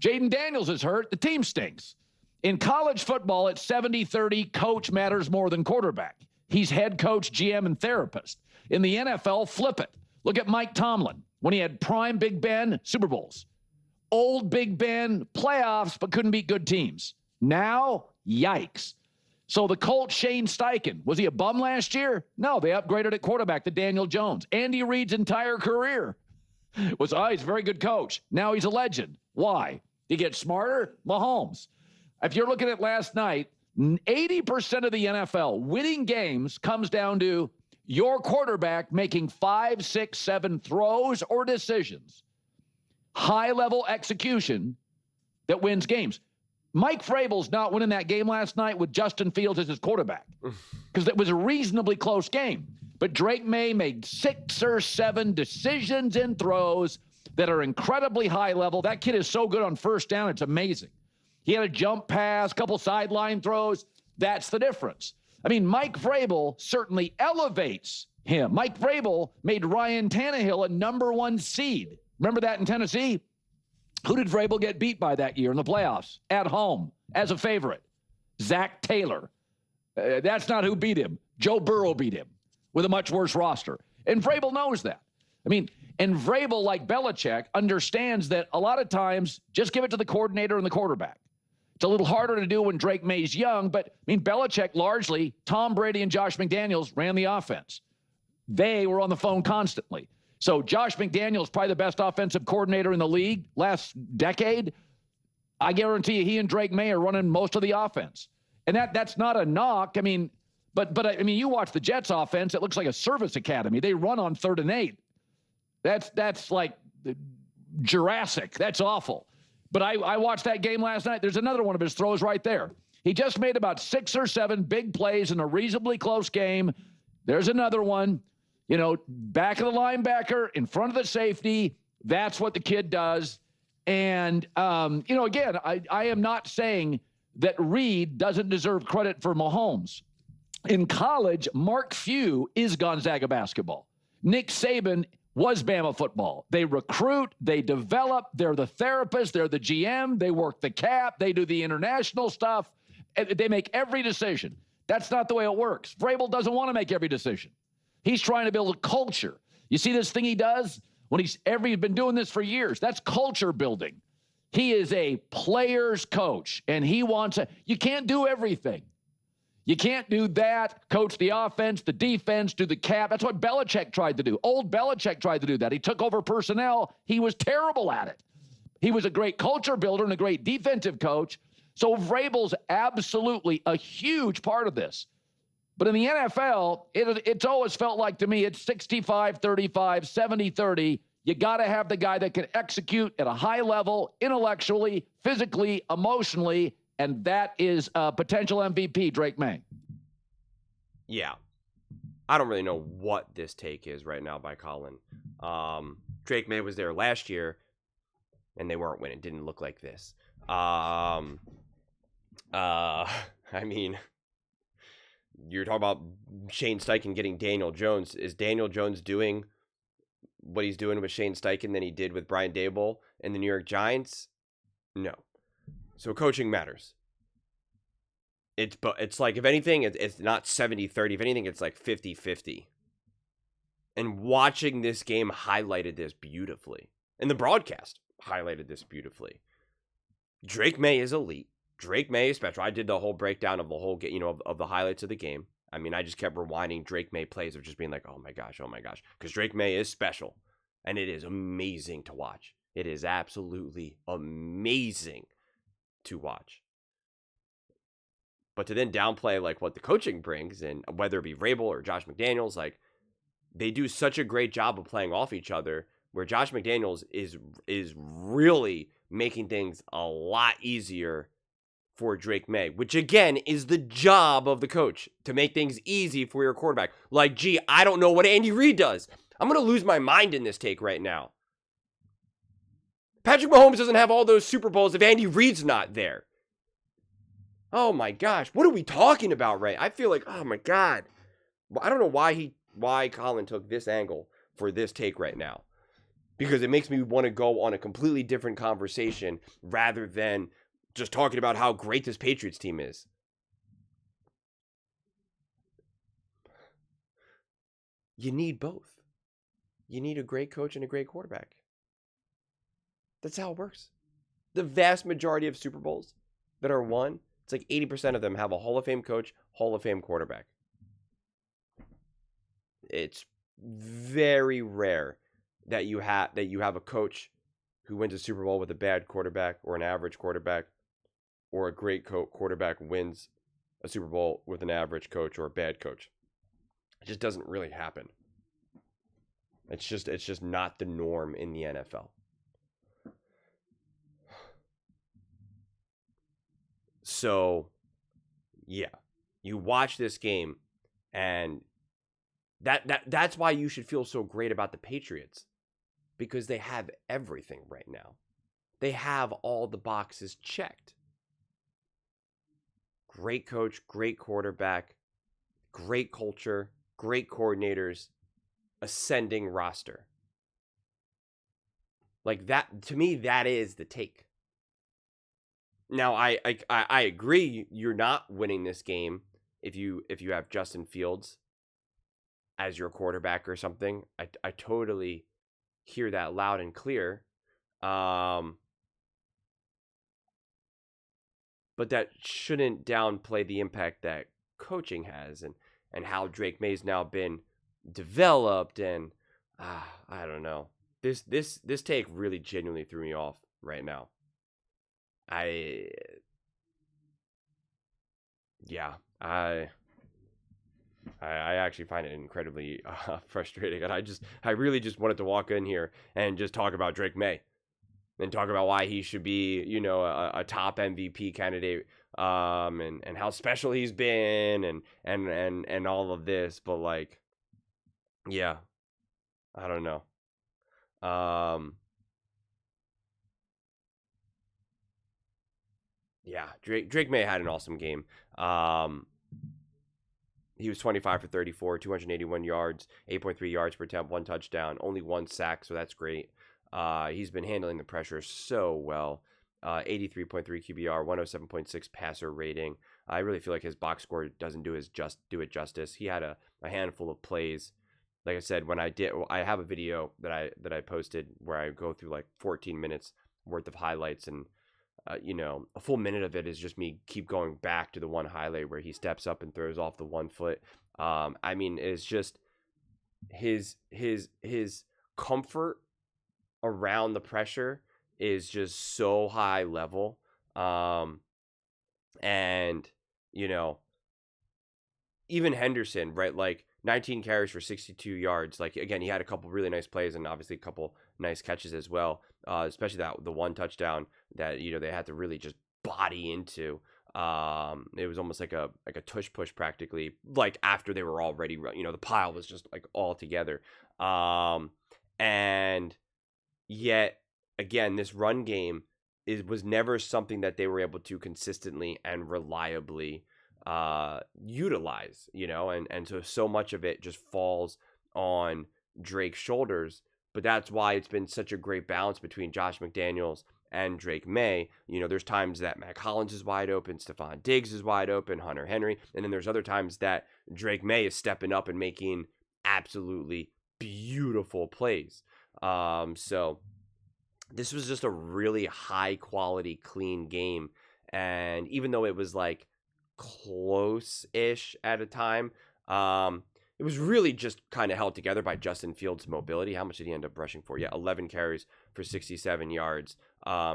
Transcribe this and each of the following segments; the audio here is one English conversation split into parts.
Jaden Daniels is hurt. The team stinks. In college football, it's 70-30. Coach matters more than quarterback. He's head coach, GM, and therapist. In the NFL, flip it. Look at Mike Tomlin. When he had prime Big Ben, Super Bowls. Old Big Ben, playoffs, but couldn't beat good teams. Now, yikes. So the Colts, Shane Steichen, was he a bum last year? No, they upgraded at quarterback to Daniel Jones. Andy Reid's entire career was, he's a very good coach. Now he's a legend. Why? He gets smarter? Mahomes. If you're looking at last night, 80% of the NFL winning games comes down to your quarterback making 5, 6, 7 throws or decisions. High-level execution that wins games. Mike Vrabel's not winning that game last night with Justin Fields as his quarterback because it was a reasonably close game. But Drake Maye made 6 or 7 decisions and throws that are incredibly high level. That kid is so good on first down, it's amazing. He had a jump pass, couple sideline throws. That's the difference. I mean, Mike Vrabel certainly elevates him. Mike Vrabel made Ryan Tannehill a number 1 seed. Remember that in Tennessee? Who did Vrabel get beat by that year in the playoffs? At home, as a favorite. Zach Taylor. That's not who beat him. Joe Burrow beat him with a much worse roster. And Vrabel knows that. I mean, and Vrabel, like Belichick, understands that a lot of times just give it to the coordinator and the quarterback. It's a little harder to do when Drake May's young, but, I mean, Belichick largely, Tom Brady and Josh McDaniels ran the offense. They were on the phone constantly. So Josh McDaniels, probably the best offensive coordinator in the league last decade. I guarantee you he and Drake Maye are running most of the offense. And that's not a knock. I mean, but I mean, you watch the Jets offense, it looks like a service academy. They run on 3rd and 8. That's like Jurassic. That's awful. But I watched that game last night. There's another one of his throws right there. He just made about 6 or 7 big plays in a reasonably close game. There's another one. You know, back of the linebacker, in front of the safety. That's what the kid does. And, you know, again, I am not saying that Reid doesn't deserve credit for Mahomes. In college, Mark Few is Gonzaga basketball. Nick Saban was Bama football. They recruit, they develop, they're the therapist, they're the GM, they work the cap, they do the international stuff. They make every decision. That's not the way it works. Vrabel doesn't want to make every decision. He's trying to build a culture. You see this thing he does? When he's been doing this for years. That's culture building. He is a player's coach, and he wants you can't do everything. You can't do that, coach the offense, the defense, do the cap. That's what Belichick tried to do. Old Belichick tried to do that. He took over personnel. He was terrible at it. He was a great culture builder and a great defensive coach. So Vrabel's absolutely a huge part of this. But in the NFL, it's always felt like to me, it's 65-35, 70-30. You got to have the guy that can execute at a high level, intellectually, physically, emotionally, and that is potential MVP, Drake Maye. Yeah. I don't really know what this take is right now by Colin. Drake Maye was there last year, and they weren't winning. It didn't look like this. I mean, you're talking about Shane Steichen getting Daniel Jones. Is Daniel Jones doing what he's doing with Shane Steichen than he did with Brian Daboll and the New York Giants? No. So coaching matters. It's like, if anything, it's not 70-30. If anything, it's like 50-50. And watching this game highlighted this beautifully. And the broadcast highlighted this beautifully. Drake Maye is elite. Drake Maye is special. I did the whole breakdown of the whole game, of the highlights of the game. I mean, I just kept rewinding Drake Maye plays of just being like, oh my gosh. Because Drake Maye is special. And it is amazing to watch. It is absolutely amazing to watch. But to then downplay like what the coaching brings, and whether it be Vrabel or Josh McDaniels, like they do such a great job of playing off each other, where Josh McDaniels is really making things a lot easier for Drake Maye, which again is the job of the coach, to make things easy for your quarterback. Like, gee, I don't know what Andy Reid does. I'm going to lose my mind in this take right now. Patrick Mahomes doesn't have all those Super Bowls if Andy Reid's not there. Oh my gosh, what are we talking about, Ray? I feel like, oh my God. I don't know why Colin took this angle for this take right now. because it makes me want to go on a completely different conversation rather than just talking about how great this Patriots team is. You need both. You need a great coach and a great quarterback. That's how it works. The vast majority of Super Bowls that are won, it's like 80% of them have a Hall of Fame coach, Hall of Fame quarterback. It's very rare that you have a coach who wins a Super Bowl with a bad quarterback or an average quarterback, or a great quarterback wins a Super Bowl with an average coach or a bad coach. It just doesn't really happen. It's just not the norm in the NFL. So, yeah, you watch this game, and that's why you should feel so great about the Patriots, because they have everything right now. They have all the boxes checked. Great coach, great quarterback, great culture, great coordinators, ascending roster. Like that, to me, that is the take. Now, I agree. You're not winning this game if you have Justin Fields as your quarterback or something. I totally hear that loud and clear. But that shouldn't downplay the impact that coaching has, and how Drake Maye's now been developed. And I don't know. This take really genuinely threw me off right now. I actually find it incredibly frustrating, and I really just wanted to walk in here and just talk about Drake Maye and talk about why he should be, a top MVP candidate, and how special he's been, and all of this. But like, yeah, I don't know. Yeah, Drake Maye had an awesome game. He was 25 for 34, 281 yards, 8.3 yards per attempt, 1 touchdown, only 1 sack, so that's great. He's been handling the pressure so well. 83.3 QBR, 107.6 passer rating. I really feel like his box score doesn't do it justice. He had a handful of plays. Like I said, I have a video that I posted where I go through like 14 minutes worth of highlights, and a full minute of it is just me keep going back to the one highlight where he steps up and throws off the 1 foot. I mean, it's just his comfort around the pressure is just so high level. And even Henderson, right? Like 19 carries for 62 yards. Like, again, he had a couple really nice plays and obviously a couple nice catches as well. Especially the 1 touchdown that, they had to really just body into. It was almost like a tush push practically, like after they were already, the pile was just like all together. And yet again, this run game was never something that they were able to consistently and reliably utilize, and so much of it just falls on Drake's shoulders. But that's why it's been such a great balance between Josh McDaniels and Drake Maye. There's times that Matt Collins is wide open, Stephon Diggs is wide open, Hunter Henry, and then there's other times that Drake Maye is stepping up and making absolutely beautiful plays. So this was just a really high quality, clean game. And even though it was like close-ish at a time, it was really just kind of held together by Justin Fields' mobility. How much did he end up rushing for? Yeah, 11 carries for 67 yards.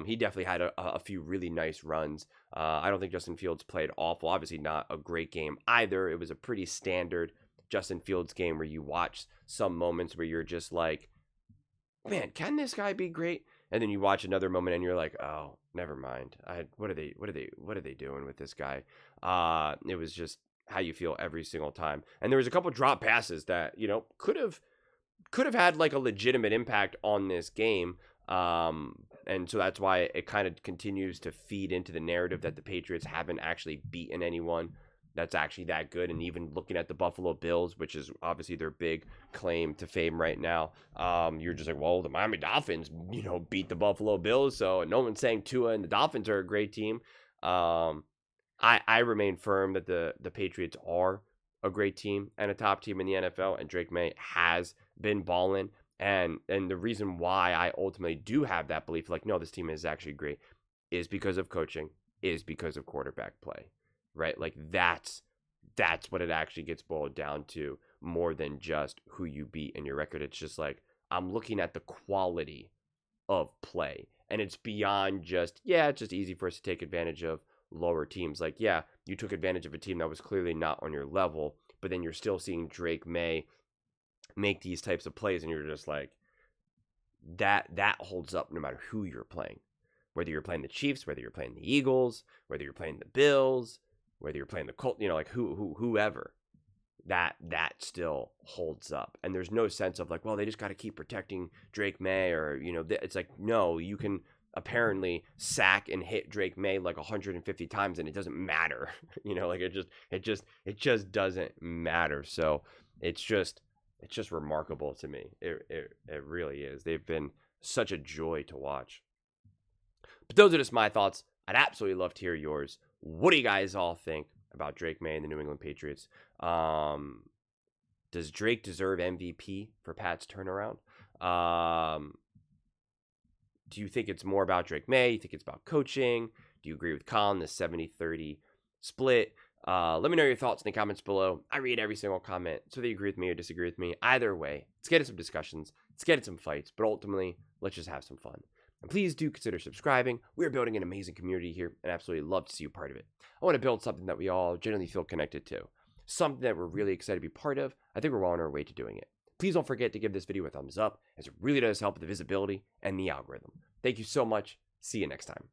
He definitely had a few really nice runs. I don't think Justin Fields played awful. Obviously not a great game either. It was a pretty standard Justin Fields game where you watch some moments where you're just like, man, can this guy be great? And then you watch another moment and you're like, oh, never mind. What are they doing with this guy? It was just how you feel every single time. And there was a couple drop passes that, could have had like a legitimate impact on this game. And so that's why it kind of continues to feed into the narrative that the Patriots haven't actually beaten anyone that's actually that good. And even looking at the Buffalo Bills, which is obviously their big claim to fame right now, you're just like, well, the Miami Dolphins, beat the Buffalo Bills. So no one's saying Tua and the Dolphins are a great team. I remain firm that the Patriots are a great team and a top team in the NFL, and Drake Maye has been balling. And the reason why I ultimately do have that belief, like, no, this team is actually great, is because of coaching, is because of quarterback play, right? Like, that's what it actually gets boiled down to, more than just who you beat in your record. It's just like, I'm looking at the quality of play, and it's beyond just, it's just easy for us to take advantage of lower teams. Like, you took advantage of a team that was clearly not on your level, but then you're still seeing Drake Maye make these types of plays, and you're just like, that holds up no matter who you're playing. Whether you're playing the Chiefs, whether you're playing the Eagles, whether you're playing the Bills, whether you're playing the Colts, like whoever, that still holds up. And there's no sense of like, well, they just got to keep protecting Drake Maye, or it's like, no, you can apparently sack and hit Drake Maye like 150 times and it doesn't matter. Like it just doesn't matter. So it's just remarkable to me. It really is. They've been such a joy to watch. But those are just my thoughts. I'd absolutely love to hear yours. What do you guys all think about Drake Maye and the New England Patriots? Does Drake deserve MVP for Pat's turnaround? Do you think it's more about Drake Maye? You think it's about coaching? Do you agree with Colin, the 70-30 split? Let me know your thoughts in the comments below. I read every single comment, so whether you agree with me or disagree with me. Either way, let's get into some discussions. Let's get into some fights. But ultimately, let's just have some fun. And please do consider subscribing. We are building an amazing community here, and absolutely love to see you part of it. I want to build something that we all genuinely feel connected to. Something that we're really excited to be part of. I think we're well on our way to doing it. Please don't forget to give this video a thumbs up, as it really does help with the visibility and the algorithm. Thank you so much. See you next time.